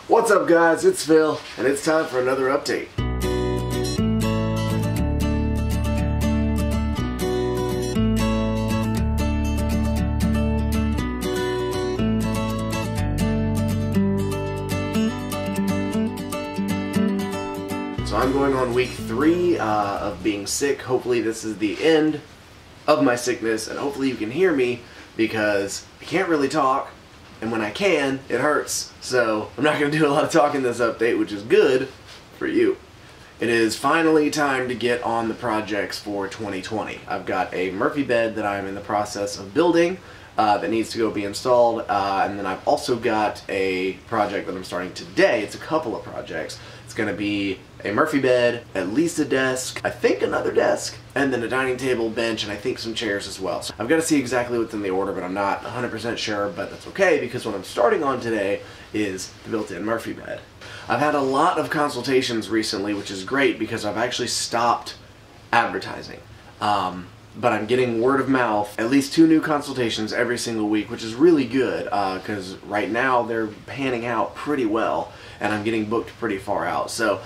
What's up guys, it's Phil, and it's time for another update. So I'm going on week 3 of being sick. Hopefully this is the end of my sickness, and hopefully you can hear me because I can't really talk. And when I can, it hurts. So I'm not going to do a lot of talking in this update, which is good for you. It is finally time to get on the projects for 2020. I've got a Murphy bed that I'm in the process of building that needs to go be installed. And then I've also got a project that I'm starting today. It's a couple of projects. It's going to be a Murphy bed, at least a desk, I think another desk, and then a dining table, bench, and I think some chairs as well. So I've got to see exactly what's in the order, but I'm not 100% sure, but that's okay because what I'm starting on today is the built-in Murphy bed. I've had a lot of consultations recently, which is great because I've actually stopped advertising. But I'm getting word of mouth, at least 2 new consultations every single week, which is really good because right now they're panning out pretty well and I'm getting booked pretty far out. So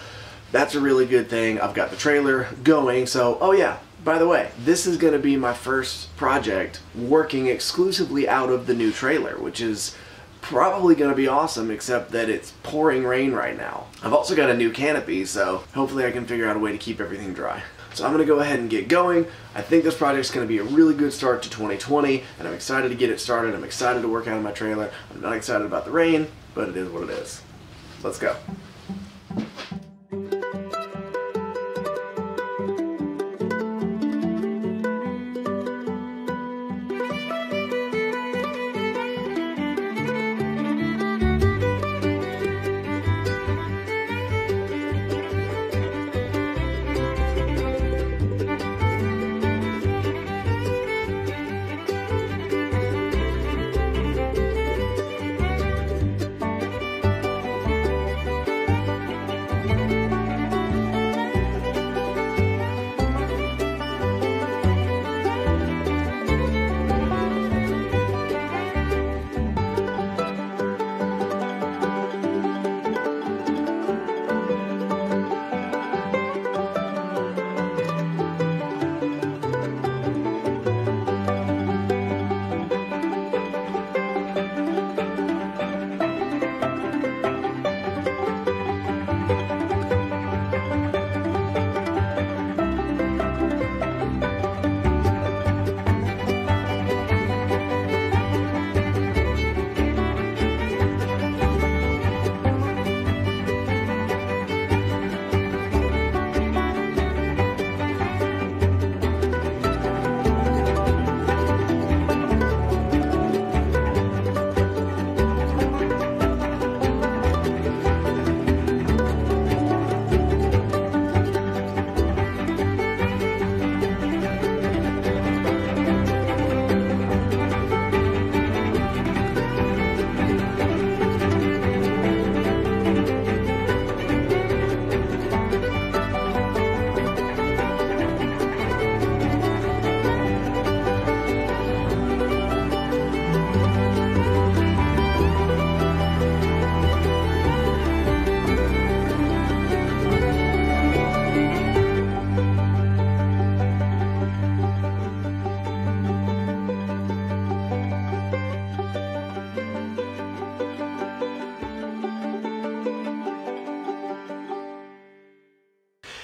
that's a really good thing. I've got the trailer going, so oh yeah, by the way, this is going to be my first project working exclusively out of the new trailer, which is probably going to be awesome, except that it's pouring rain right now. I've also got a new canopy, so hopefully I can figure out a way to keep everything dry. So I'm going to go ahead and get going. I think this project's going to be a really good start to 2020, and I'm excited to get it started. I'm excited to work out of my trailer. I'm not excited about the rain, but it is what it is. Let's go.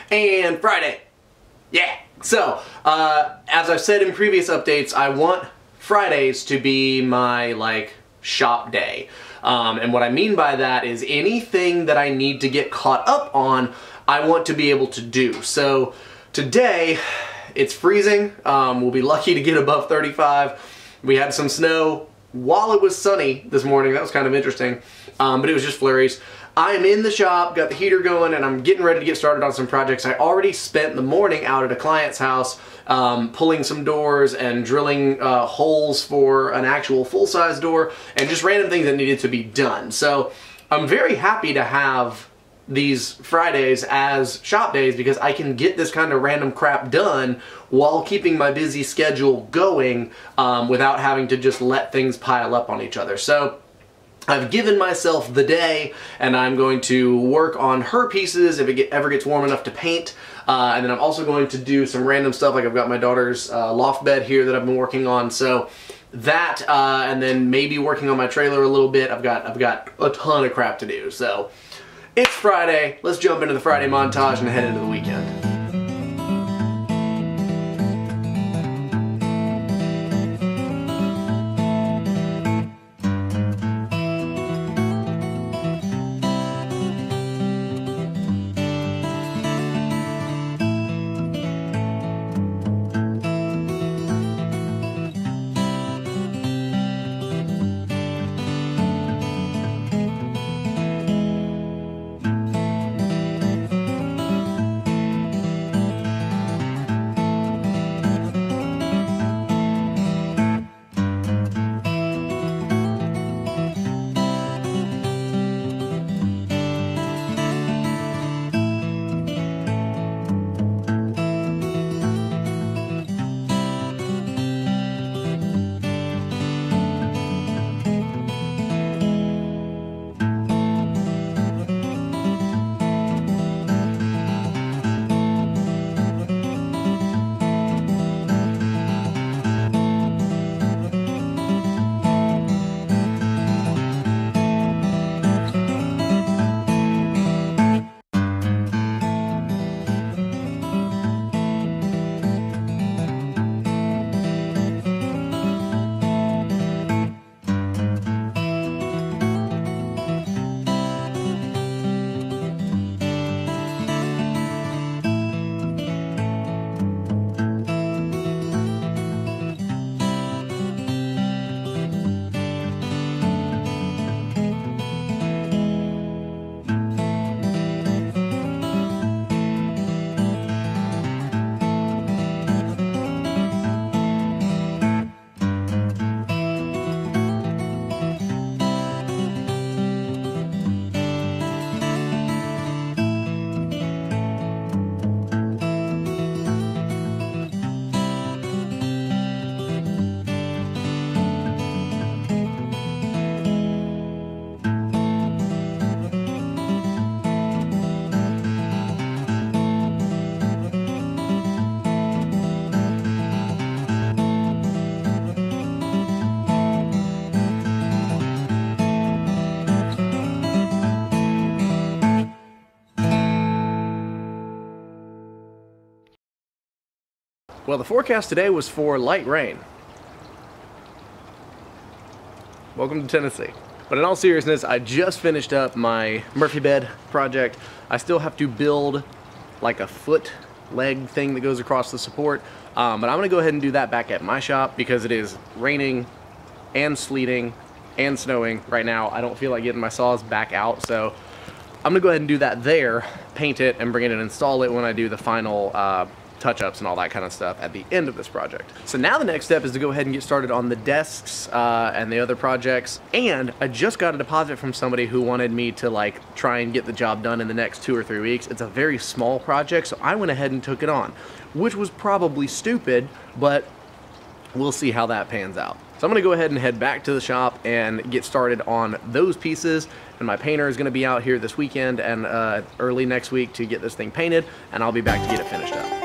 And Friday. Yeah. So, as I've said in previous updates, I want Fridays to be my, shop day. And what I mean by that is anything that I need to get caught up on, I want to be able to do. So, today, it's freezing. We'll be lucky to get above 35. We had some snow while it was sunny this morning. That was kind of interesting. But it was just flurries. I'm in the shop, got the heater going, and I'm getting ready to get started on some projects. I already spent the morning out at a client's house pulling some doors and drilling holes for an actual full-size door and just random things that needed to be done. So I'm very happy to have these Fridays as shop days because I can get this kind of random crap done while keeping my busy schedule going without having to just let things pile up on each other. So I've given myself the day, and I'm going to work on her pieces if it ever gets warm enough to paint. And then I'm also going to do some random stuff, like I've got my daughter's loft bed here that I've been working on. So that, and then maybe working on my trailer a little bit. I've got a ton of crap to do. So it's Friday. Let's jump into the Friday montage and head into the weekend. Well, the forecast today was for light rain. Welcome to Tennessee. But in all seriousness, I just finished up my Murphy bed project. I still have to build like a foot leg thing that goes across the support. But I'm gonna go ahead and do that back at my shop because it is raining and sleeting and snowing right now. I don't feel like getting my saws back out, so I'm gonna go ahead and do that there, paint it, and bring it and install it when I do the final touch-ups and all that kind of stuff at the end of this project. So now the next step is to go ahead and get started on the desks and the other projects. And I just got a deposit from somebody who wanted me to like try and get the job done in the next 2 or 3 weeks. It's a very small project, so I went ahead and took it on, which was probably stupid, but we'll see how that pans out. So I'm gonna go ahead and head back to the shop and get started on those pieces. And my painter is gonna be out here this weekend and early next week to get this thing painted, and I'll be back to get it finished up.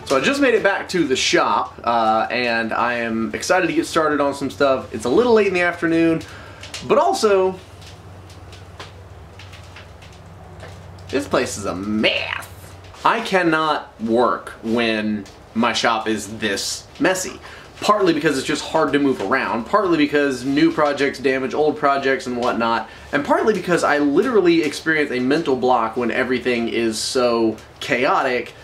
So I just made it back to the shop, and I am excited to get started on some stuff. It's a little late in the afternoon, but also, this place is a mess. I cannot work when my shop is this messy. Partly because it's just hard to move around, partly because new projects damage old projects and whatnot, and partly because I literally experience a mental block when everything is so chaotic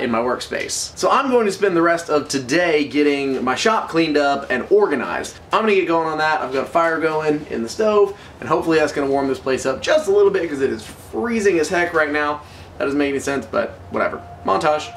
in my workspace. So I'm going to spend the rest of today getting my shop cleaned up and organized. I'm gonna get going on that. I've got a fire going in the stove, and hopefully that's gonna warm this place up just a little bit because it is freezing as heck right now. That doesn't make any sense, but whatever. Montage.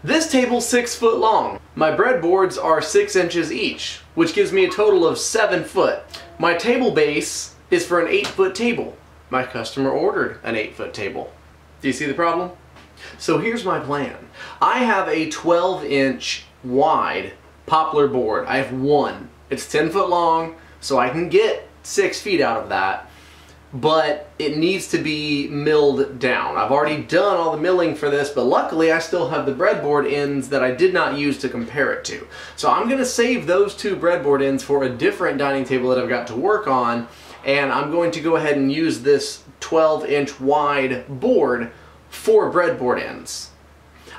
This table's 6 foot long. My breadboards are 6 inches each, which gives me a total of 7 foot. My table base is for an 8 foot table. My customer ordered an 8 foot table. Do you see the problem? So here's my plan. I have a 12-inch wide poplar board. I have one. It's 10 foot long, so I can get 6 feet out of that, but it needs to be milled down. I've already done all the milling for this, but luckily I still have the breadboard ends that I did not use to compare it to. So I'm gonna save those 2 breadboard ends for a different dining table that I've got to work on, and I'm going to go ahead and use this 12-inch wide board for breadboard ends.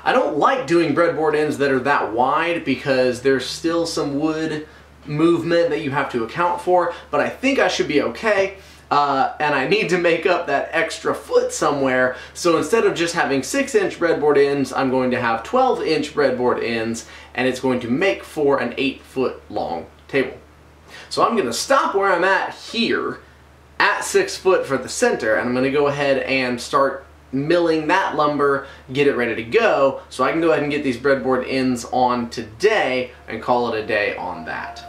I don't like doing breadboard ends that are that wide because there's still some wood movement that you have to account for, but I think I should be okay. And I need to make up that extra foot somewhere, so instead of just having 6-inch breadboard ends, I'm going to have 12-inch breadboard ends, and it's going to make for an 8 foot long table. So I'm going to stop where I'm at here, at 6 foot for the center, and I'm going to go ahead and start milling that lumber, get it ready to go, so I can go ahead and get these breadboard ends on today and call it a day on that.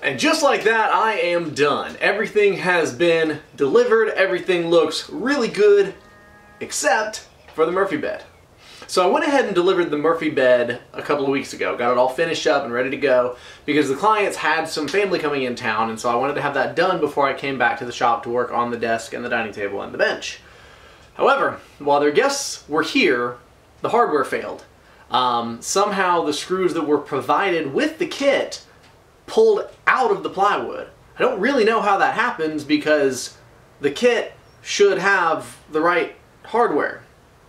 And just like that, I am done. Everything has been delivered. Everything looks really good, except for the Murphy bed. So I went ahead and delivered the Murphy bed a couple of weeks ago. Got it all finished up and ready to go because the clients had some family coming in town, and so I wanted to have that done before I came back to the shop to work on the desk and the dining table and the bench. However, while their guests were here, the hardware failed. Somehow the screws that were provided with the kit pulled out of the plywood. I don't really know how that happens because the kit should have the right hardware,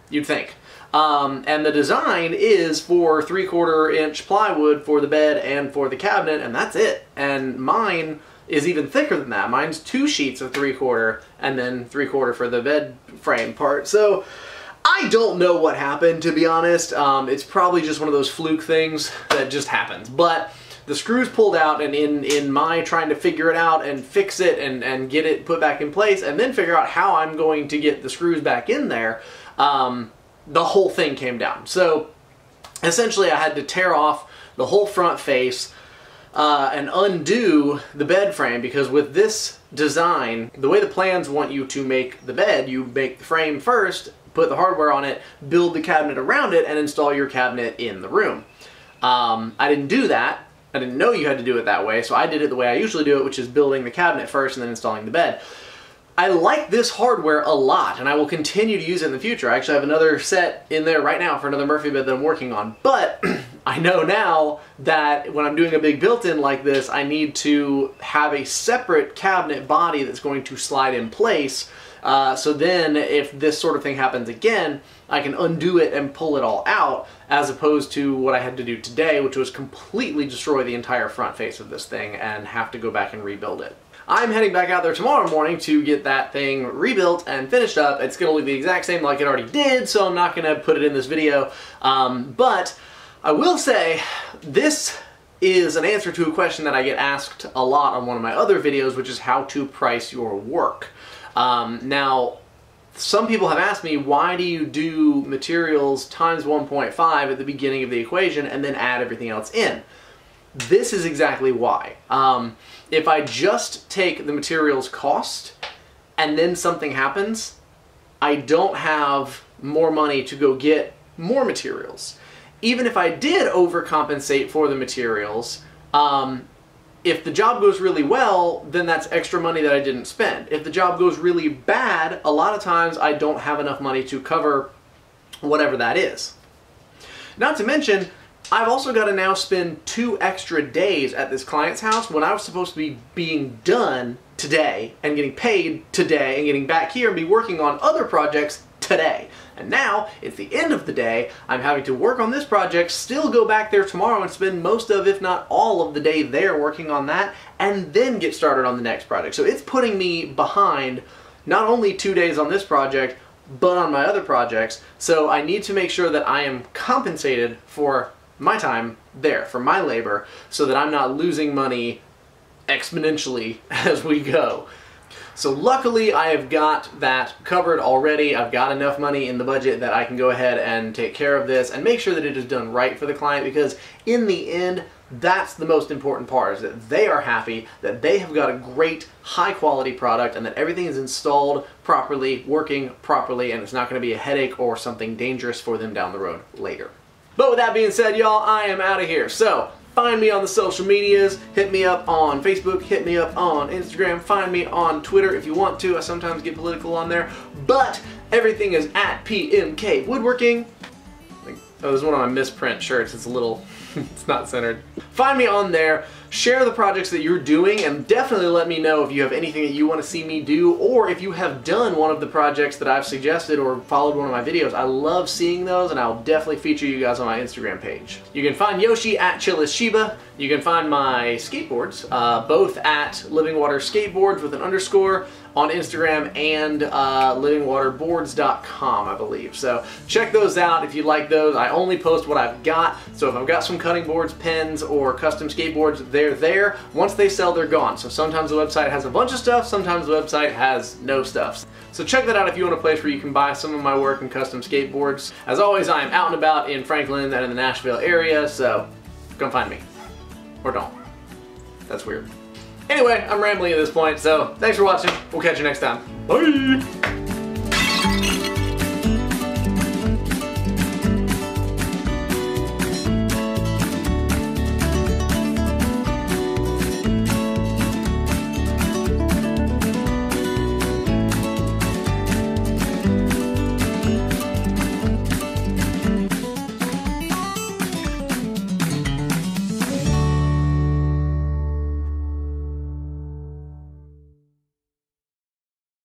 you'd think. And the design is for 3/4 inch plywood for the bed and for the cabinet, and that's it. And mine is even thicker than that. Mine's 2 sheets of 3/4 and then 3/4 for the bed frame part. So I don't know what happened, to be honest. It's probably just one of those fluke things that just happens. But the screws pulled out, and in my trying to figure it out and fix it and get it put back in place and then figure out how I'm going to get the screws back in there, the whole thing came down. So essentially I had to tear off the whole front face and undo the bed frame, because with this design, the way the plans want you to make the bed, you make the frame first, put the hardware on it, build the cabinet around it, and install your cabinet in the room. I didn't do that. I didn't know you had to do it that way, so I did it the way I usually do it, which is building the cabinet first and then installing the bed. I like this hardware a lot, and I will continue to use it in the future. I actually have another set in there right now for another Murphy bed that I'm working on, but I know now that when I'm doing a big built-in like this, I need to have a separate cabinet body that's going to slide in place, so then if this sort of thing happens again, I can undo it and pull it all out, as opposed to what I had to do today, which was completely destroy the entire front face of this thing and have to go back and rebuild it. I'm heading back out there tomorrow morning to get that thing rebuilt and finished up. It's going to look the exact same like it already did, so I'm not going to put it in this video. But I will say, this is an answer to a question that I get asked a lot on one of my other videos, which is how to price your work. Now, some people have asked me, why do you do materials times 1.5 at the beginning of the equation and then add everything else in? This is exactly why. If I just take the materials cost and then something happens, I don't have more money to go get more materials. Even if I did overcompensate for the materials, if the job goes really well, then that's extra money that I didn't spend. If the job goes really bad, a lot of times I don't have enough money to cover whatever that is. Not to mention, I've also got to now spend 2 extra days at this client's house when I was supposed to be being done today and getting paid today and getting back here and be working on other projects today. And now it's the end of the day, I'm having to work on this project, still go back there tomorrow and spend most of, if not all of the day there working on that, and then get started on the next project. So it's putting me behind not only 2 days on this project, but on my other projects. So I need to make sure that I am compensated for my time there, for my labor, so that I'm not losing money exponentially as we go. So luckily I have got that covered already. I've got enough money in the budget that I can go ahead and take care of this and make sure that it is done right for the client, because in the end, that's the most important part, is that they are happy, that they have got a great high quality product, and that everything is installed properly, working properly, and it's not going to be a headache or something dangerous for them down the road later. But with that being said, y'all, I am out of here. So find me on the social medias, hit me up on Facebook, hit me up on Instagram, find me on Twitter if you want to. I sometimes get political on there, but everything is at PMK Woodworking. Oh, this is one of my misprint shirts. It's a little, it's not centered. Find me on there. Share the projects that you're doing, and definitely let me know if you have anything that you want to see me do, or if you have done one of the projects that I've suggested or followed one of my videos. I love seeing those, and I'll definitely feature you guys on my Instagram page. You can find Yoshi at ChillisShiba. You can find my skateboards, both at Living Water Skateboards with an underscore on Instagram, and livingwaterboards.com, I believe. So check those out if you like those. I only post what I've got, so if I've got some cutting boards, pens, or custom skateboards, they're there. Once they sell, they're gone. So sometimes the website has a bunch of stuff, sometimes the website has no stuff. So check that out if you want a place where you can buy some of my work and custom skateboards. As always, I am out and about in Franklin and in the Nashville area, so come find me. Or don't. That's weird. Anyway, I'm rambling at this point, so thanks for watching. We'll catch you next time. Bye!